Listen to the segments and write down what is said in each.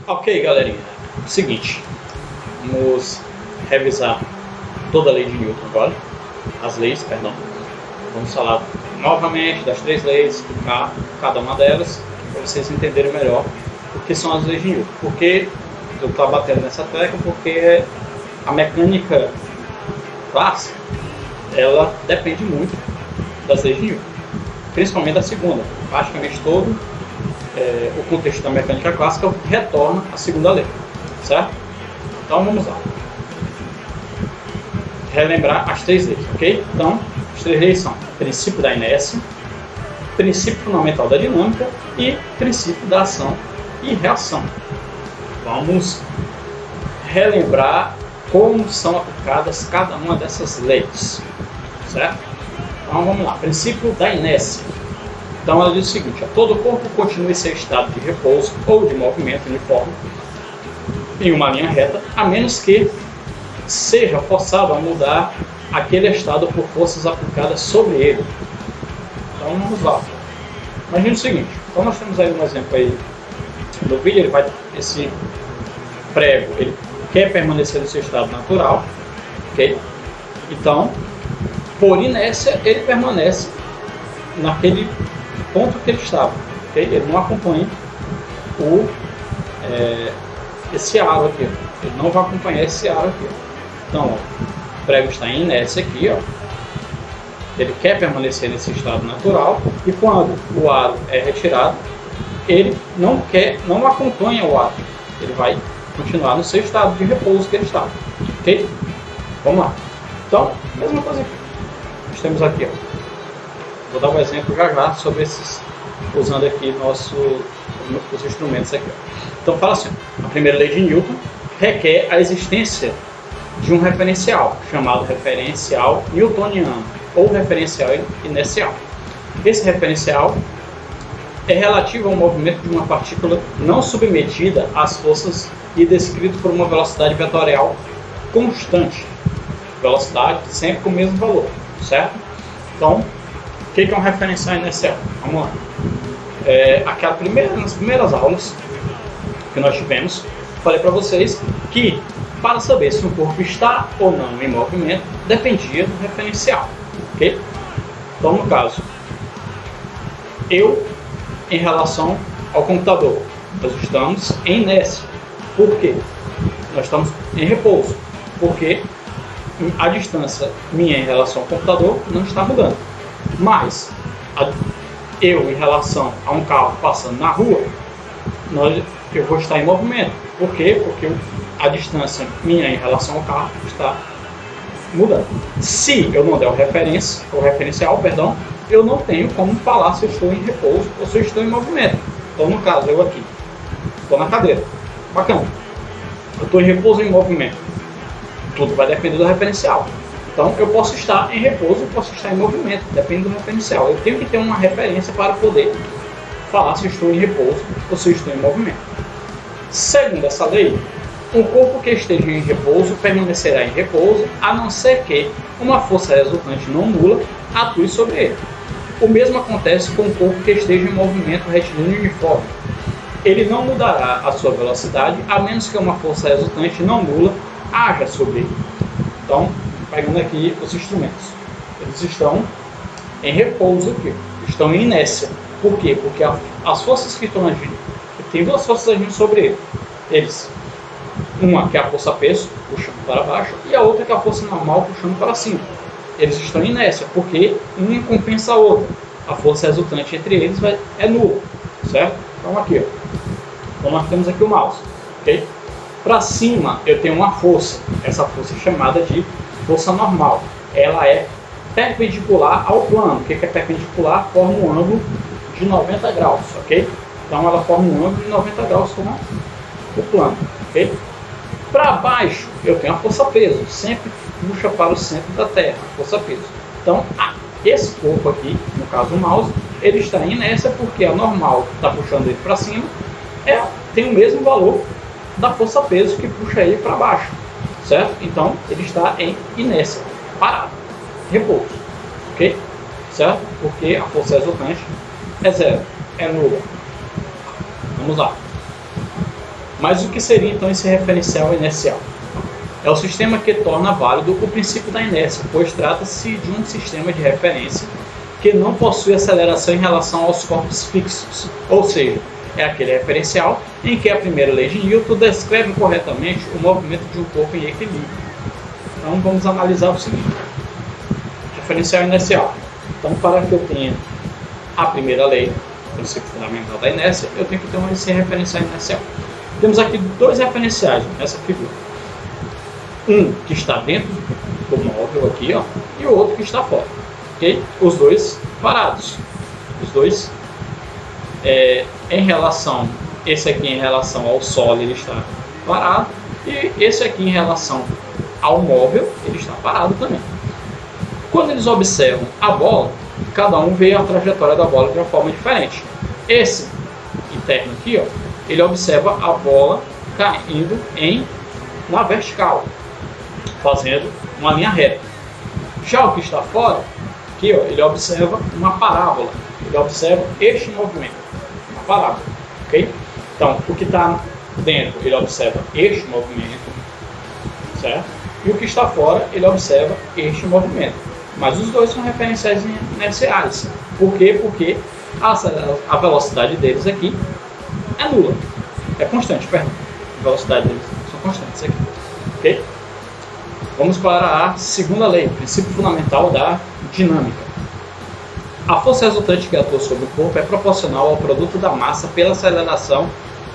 Ok, galerinha. Seguinte, vamos revisar toda a lei de Newton agora. As leis, perdão. Vamos falar novamente das três leis, explicar cada uma delas, para vocês entenderem melhor o que são as leis de Newton. Porque eu estou batendo nessa tecla porque a mecânica clássica, ela depende muito das leis de Newton. Principalmente da segunda. Praticamente todo o contexto da mecânica clássica retorna à segunda lei, certo? Então vamos lá. Relembrar as três leis, ok? Então, as três leis são princípio da inércia, princípio fundamental da dinâmica e princípio da ação e reação. Vamos relembrar como são aplicadas cada uma dessas leis, certo? Então vamos lá. Princípio da inércia. Então ela diz o seguinte: todo corpo continua em seu estado de repouso ou de movimento uniforme em uma linha reta, a menos que seja forçado a mudar aquele estado por forças aplicadas sobre ele. Então vamos lá. Imagine o seguinte: então nós temos aí um exemplo aí do vídeo. Esse prego ele quer permanecer no seu estado natural, ok? Então, por inércia, ele permanece naquele ponto que ele estava, ok? Ele não acompanha esse aro aqui, ele não vai acompanhar esse aro aqui. Então, ó, o prego está em inércia aqui, ó. Ele quer permanecer nesse estado natural e quando o aro é retirado, ele não acompanha o aro, ele vai continuar no seu estado de repouso que ele estava, ok? Vamos lá. Então, mesma coisa aqui. Nós temos aqui, ó. Vou dar um exemplo já sobre esses, usando aqui os instrumentos aqui. Então fala assim: a primeira lei de Newton requer a existência de um referencial, chamado referencial newtoniano, ou referencial inercial. Esse referencial é relativo ao movimento de uma partícula não submetida às forças e descrito por uma velocidade vetorial constante. Velocidade sempre com o mesmo valor, certo? Então, o que é um referencial inercial? Vamos lá. Nas primeiras aulas que nós tivemos, falei para vocês que para saber se um corpo está ou não em movimento, dependia do referencial, ok? Então, no caso, eu em relação ao computador, nós estamos em inércia. Por quê? Nós estamos em repouso, porque a distância minha em relação ao computador não está mudando. Mas eu em relação a um carro passando na rua, eu vou estar em movimento. Por quê? Porque a distância minha em relação ao carro está mudando. Se eu não der o referencial, eu não tenho como falar se eu estou em repouso ou se eu estou em movimento. Então, no caso, eu aqui estou na cadeira. Bacana. Eu estou em repouso ou em movimento? Tudo vai depender do referencial. Então, eu posso estar em repouso, posso estar em movimento, depende do referencial. Eu tenho que ter uma referência para poder falar se eu estou em repouso ou se eu estou em movimento. Segundo essa lei, um corpo que esteja em repouso permanecerá em repouso, a não ser que uma força resultante não nula atue sobre ele. O mesmo acontece com um corpo que esteja em movimento retilíneo uniforme. Ele não mudará a sua velocidade, a menos que uma força resultante não nula haja sobre ele. Então, pegando aqui os instrumentos, eles estão em repouso aqui, estão em inércia. Por quê? Porque as forças que estão agindo, tem duas forças agindo sobre eles. Uma que é a força peso, puxando para baixo, e a outra que é a força normal, puxando para cima. Eles estão em inércia, porque uma compensa a outra. A força resultante entre eles é nula, certo? Então aqui, ó. Então nós temos aqui o mouse, ok? Para cima eu tenho uma força, essa força é chamada de força normal. Ela é perpendicular ao plano. O que é perpendicular? Forma um ângulo de 90 graus, ok? Então ela forma um ângulo de 90 graus com o plano, ok? Para baixo eu tenho a força peso, sempre puxa para o centro da Terra, a força peso. Então esse corpo aqui, no caso o mouse, ele está em inércia porque a normal que está puxando ele para cima tem o mesmo valor da força peso que puxa ele para baixo, certo? Então ele está em inércia, parado, repouso, ok? Certo? Porque a força resultante é zero, é nula. Vamos lá. Mas o que seria então esse referencial inercial? É o sistema que torna válido o princípio da inércia, pois trata-se de um sistema de referência que não possui aceleração em relação aos corpos fixos, ou seja, é aquele referencial em que a primeira lei de Newton descreve corretamente o movimento de um corpo em equilíbrio. Então vamos analisar o seguinte: referencial inercial. Então, para que eu tenha a primeira lei, o princípio fundamental da inércia, eu tenho que ter esse referencial inercial. Temos aqui dois referenciais nessa figura. Um que está dentro do móvel aqui, ó, e o outro que está fora. Okay? Os dois parados. Os dois em relação, esse aqui em relação ao solo ele está parado, e esse aqui em relação ao móvel ele está parado também. Quando eles observam a bola, cada um vê a trajetória da bola de uma forma diferente. Esse interno aqui, ó, ele observa a bola caindo na vertical, fazendo uma linha reta. Já o que está fora, aqui, ó, ele observa uma parábola. Ele observa este movimento, uma parábola, ok? Então, o que está dentro, ele observa este movimento, certo? E o que está fora, ele observa este movimento. Mas os dois são referenciais inerciais. Por quê? Porque a velocidade deles aqui é nula. É constante, perdão. A velocidade deles são constantes aqui. Ok? Vamos para a segunda lei, o princípio fundamental da dinâmica. A força resultante que atua sobre o corpo é proporcional ao produto da massa pela aceleração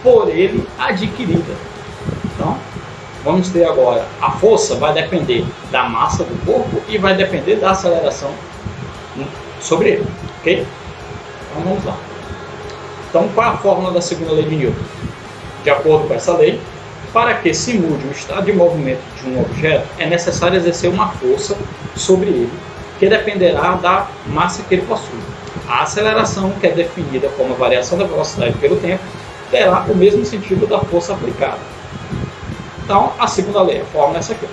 por ele adquirida. Então, vamos ter agora, a força vai depender da massa do corpo e vai depender da aceleração sobre ele, ok? Então vamos lá. Então qual é a fórmula da segunda lei de Newton? De acordo com essa lei, para que se mude o estado de movimento de um objeto, é necessário exercer uma força sobre ele, que dependerá da massa que ele possui. A aceleração, que é definida como a variação da velocidade pelo tempo, terá o mesmo sentido da força aplicada. Então, a segunda lei, a fórmula é essa aqui.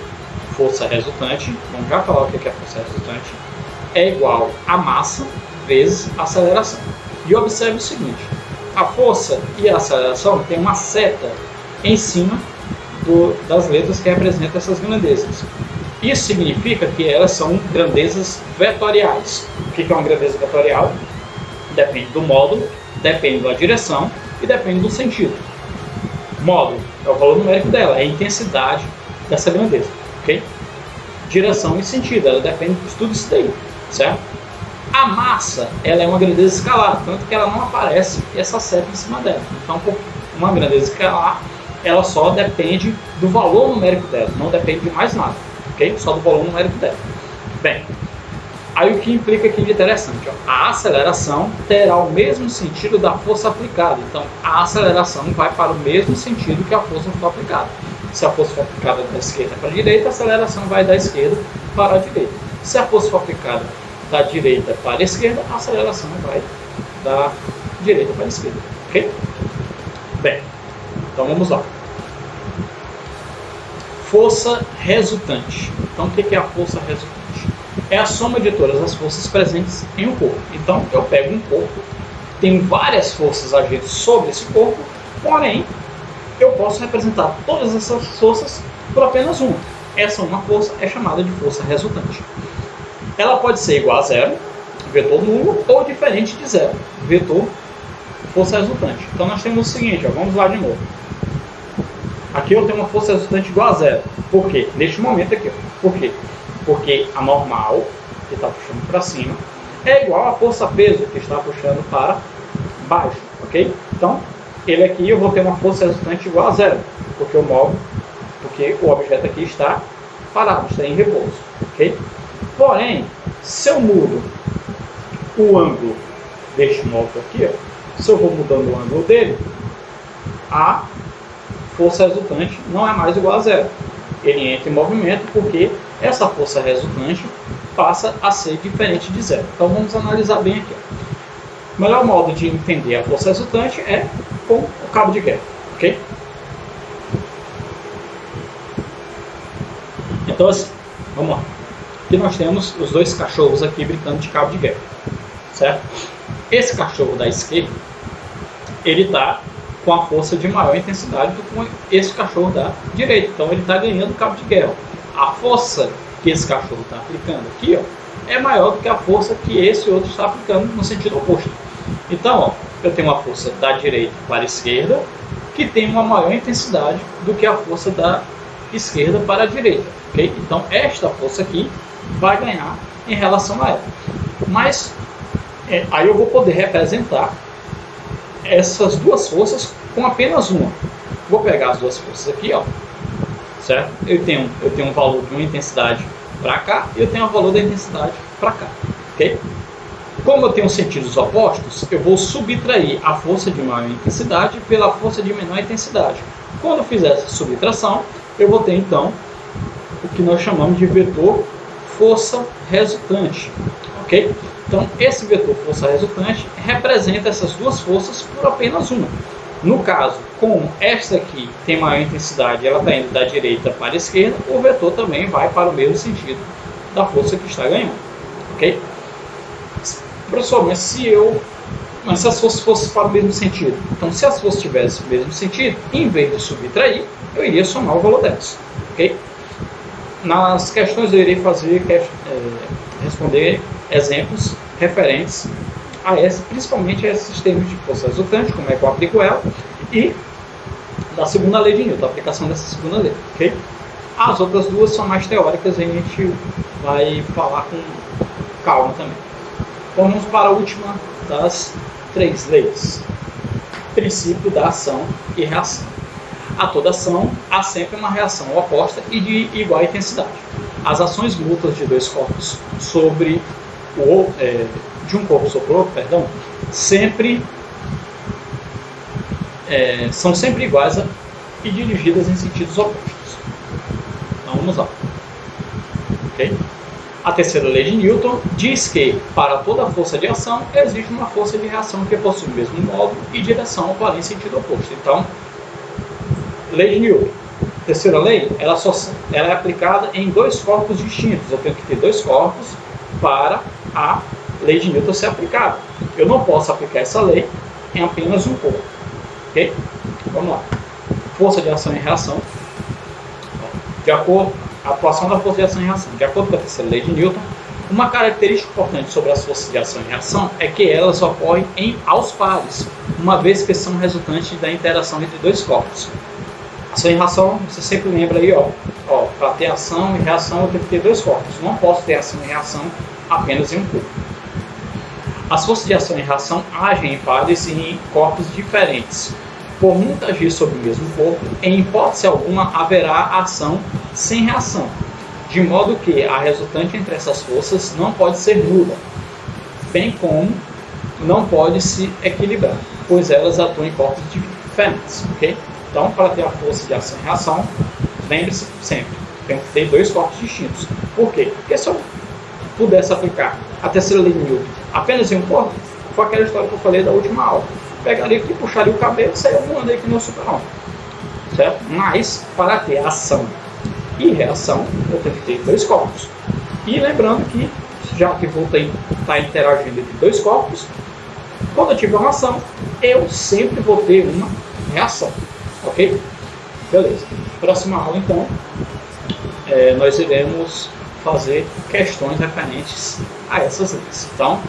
Força resultante, vamos já falar o que é a força resultante, é igual a massa vezes a aceleração. E observe o seguinte, a força e a aceleração têm uma seta em cima das letras que representam essas grandezas. Isso significa que elas são grandezas vetoriais. O que é uma grandeza vetorial? Depende do módulo, depende da direção e depende do sentido. Módulo é o valor numérico dela, é a intensidade dessa grandeza, ok? Direção e sentido, ela depende de tudo isso daí, certo? A massa, ela é uma grandeza escalar, tanto que ela não aparece essa seta em cima dela. Então, uma grandeza escalar, ela só depende do valor numérico dela, não depende de mais nada, ok? Só do valor numérico dela. Bem, aí o que implica aqui de interessante, ó, a aceleração terá o mesmo sentido da força aplicada. Então, a aceleração vai para o mesmo sentido que a força for aplicada. Se a força for aplicada da esquerda para a direita, a aceleração vai da esquerda para a direita. Se a força for aplicada da direita para a esquerda, a aceleração vai da direita para a esquerda, ok? Bem, então vamos lá. Força resultante. Então, o que é a força resultante? É a soma de todas as forças presentes em um corpo. Então, eu pego um corpo, tenho várias forças agindo sobre esse corpo, porém, eu posso representar todas essas forças por apenas uma. Essa uma força é chamada de força resultante. Ela pode ser igual a zero, vetor nulo, ou diferente de zero, vetor força resultante. Então, nós temos o seguinte, ó, vamos lá de novo. Aqui eu tenho uma força resultante igual a zero. Por quê? Neste momento aqui. Ó. Por quê? Porque a normal, que está puxando para cima, é igual à força-peso, que está puxando para baixo. Ok? Então, ele aqui eu vou ter uma força resultante igual a zero. Porque o objeto aqui está parado, está em repouso. Ok? Porém, se eu mudo o ângulo deste móvel aqui, ó, se eu vou mudando o ângulo dele, a força resultante não é mais igual a zero. Ele entra em movimento porque essa força resultante passa a ser diferente de zero. Então vamos analisar bem aqui. O melhor modo de entender a força resultante é com o cabo de guerra, ok? Então assim, vamos lá. Aqui nós temos os dois cachorros aqui brincando de cabo de guerra, certo? Esse cachorro da esquerda, ele está com a força de maior intensidade do que esse cachorro da direita. Então ele está ganhando cabo de guerra. A força que esse cachorro está aplicando aqui, ó, é maior do que a força que esse outro está aplicando no sentido oposto. Então, ó, eu tenho uma força da direita para a esquerda que tem uma maior intensidade do que a força da esquerda para a direita. Okay? Então esta força aqui vai ganhar em relação a ela. Mas aí eu vou poder representar essas duas forças com apenas uma. Vou pegar as duas forças aqui, ó, certo? Eu tenho um valor de uma intensidade para cá e eu tenho um valor da intensidade para cá, ok? Como eu tenho sentidos opostos, eu vou subtrair a força de maior intensidade pela força de menor intensidade. Quando eu fizer essa subtração, eu vou ter então o que nós chamamos de vetor força resultante, ok? Então esse vetor força resultante representa essas duas forças por apenas uma. No caso, como esta aqui tem maior intensidade, ela está indo da direita para a esquerda, o vetor também vai para o mesmo sentido da força que está ganhando, ok? Professor, mas se as forças fossem para o mesmo sentido, então se as forças tivessem o mesmo sentido, em vez de subtrair, eu iria somar o valor delas, ok? Nas questões eu irei responder exemplos referentes a principalmente a esses termos de força resultante, como é que eu aplico ela, e da segunda lei de Newton, a aplicação dessa segunda lei, ok? As outras duas são mais teóricas e a gente vai falar com calma também. Então vamos para a última das três leis. Princípio da ação e reação. A toda ação há sempre uma reação oposta e de igual intensidade. As ações mútuas de dois corpos sobre de um corpo sobre o outro, perdão, são sempre iguais e dirigidas em sentidos opostos. Então vamos lá. Okay? A terceira lei de Newton diz que para toda força de ação existe uma força de reação que possui o mesmo modo e direção, porém em sentido oposto. Então, lei de Newton. Terceira lei, ela é aplicada em dois corpos distintos. Eu tenho que ter dois corpos para a lei de Newton ser aplicada. Eu não posso aplicar essa lei em apenas um corpo. Ok? Vamos lá. Força de ação e reação. A atuação da força de ação e reação. De acordo com a terceira lei de Newton, uma característica importante sobre as forças de ação e reação é que elas ocorrem aos pares, uma vez que são resultantes da interação entre dois corpos. Ação e reação, você sempre lembra aí, para ter ação e reação eu tenho que ter dois corpos. Não posso ter ação e reação apenas em um corpo. As forças de ação e reação agem em pares e em corpos diferentes. Por muito agir sobre o mesmo corpo, em hipótese alguma haverá ação sem reação, de modo que a resultante entre essas forças não pode ser nula, bem como não pode se equilibrar, pois elas atuam em corpos diferentes. Okay? Então, para ter a força de ação e reação, lembre-se sempre, tem que ter dois corpos distintos. Por quê? Porque se eu pudesse aplicar a terceira lei de Newton apenas em um corpo, foi aquela história que eu falei da última aula. Pegaria aqui, puxaria o cabelo e sairia voando aí que nem o super-homem. Certo? Mas, para ter ação e reação, eu tenho que ter dois corpos. E lembrando que, já que vou estar interagindo entre dois corpos, quando eu tiver uma ação, eu sempre vou ter uma reação. Ok? Beleza. Próxima aula, então, nós iremos fazer questões referentes a essas leis. Então,